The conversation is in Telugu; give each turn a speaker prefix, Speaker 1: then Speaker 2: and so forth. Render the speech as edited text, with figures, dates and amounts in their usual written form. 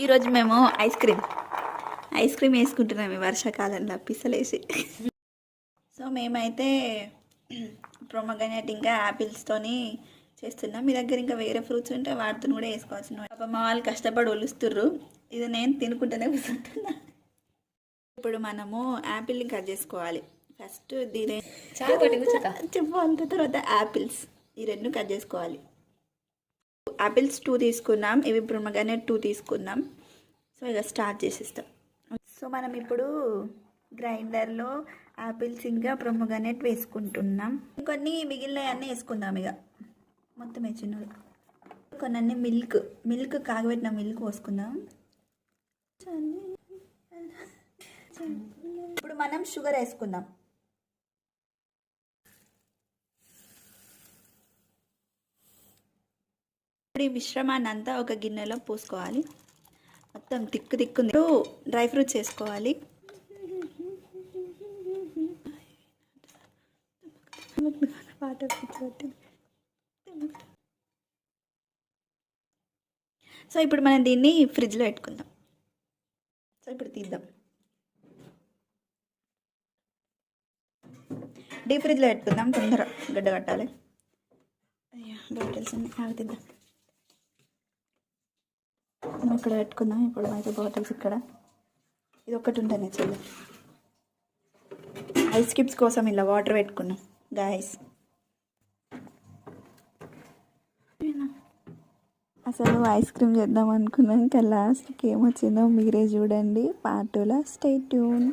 Speaker 1: ఈరోజు మేము ఐస్ క్రీమ్ వేసుకుంటున్నాం ఈ వర్షాకాలంలో పిసలేసి. సో మేమైతే ప్రొమోగ్రానేట్ ఇంకా యాపిల్స్తోని చేస్తున్నాం. మీ దగ్గర ఇంకా వేరే ఫ్రూట్స్ ఉంటే వాటితో కూడా వేసుకోవచ్చు. పాప మా వాళ్ళు కష్టపడి ఒలుస్తుర్రు, ఇది నేను తినుకుంటూనే కూర్చుంటున్నా. ఇప్పుడు మనము యాపిల్ని కట్ చేసుకోవాలి. ఫస్ట్ దీని చెప్పాలి, తర్వాత యాపిల్స్ ఈ రెండు కట్ చేసుకోవాలి. యాపిల్స్ 2 తీసుకున్నాం, ఇవి ప్రొమోగ్రానేట్ 2 తీసుకున్నాం. సో ఇక స్టార్ట్ చేసేస్తాం. సో మనం ఇప్పుడు గ్రైండర్లో యాపిల్స్ ఇంకా ప్రొమోగ్రానేట్ వేసుకుంటున్నాం. కొన్ని మిగిలినవన్నీ వేసుకుందాం. ఇక మొత్తం వేసినవి కొన్ని మిల్క్ కాగబెట్టిన మిల్క్ పోసుకుందాం. ఇప్పుడు మనం షుగర్ వేసుకుందాం. ఇప్పుడు ఈ మిశ్రమాన్ని అంతా ఒక గిన్నెలో పోసుకోవాలి. మొత్తం తిక్కుంది. డ్రై ఫ్రూట్స్ వేసుకోవాలి. సో ఇప్పుడు మనం దీన్ని ఫ్రిడ్జ్లో పెట్టుకుందాం. సో ఇప్పుడు తీద్దాం. డీప్ ఫ్రిడ్జ్లో పెట్టుకుందాం, తొందర గడ్డ కట్టాలి. అయ్యా బాటిల్స్ అవి తీద్దాం. ఇక్కడ పెట్టుకుందాం. ఇప్పుడు అయితే బాటిల్స్ ఇక్కడ ఇది ఒకటి ఉంటుంది చెల్లి. ఐస్ క్యూబ్స్ కోసం ఇలా వాటర్ పెట్టుకున్నాం గాయస్. అసలు ఐస్ క్రీమ్ చేద్దాం అనుకున్నాం, ఇంకా లాస్ట్కి ఏమొచ్చిందో మీరే చూడండి. పార్ట్ 2లో స్టే ట్యూన్.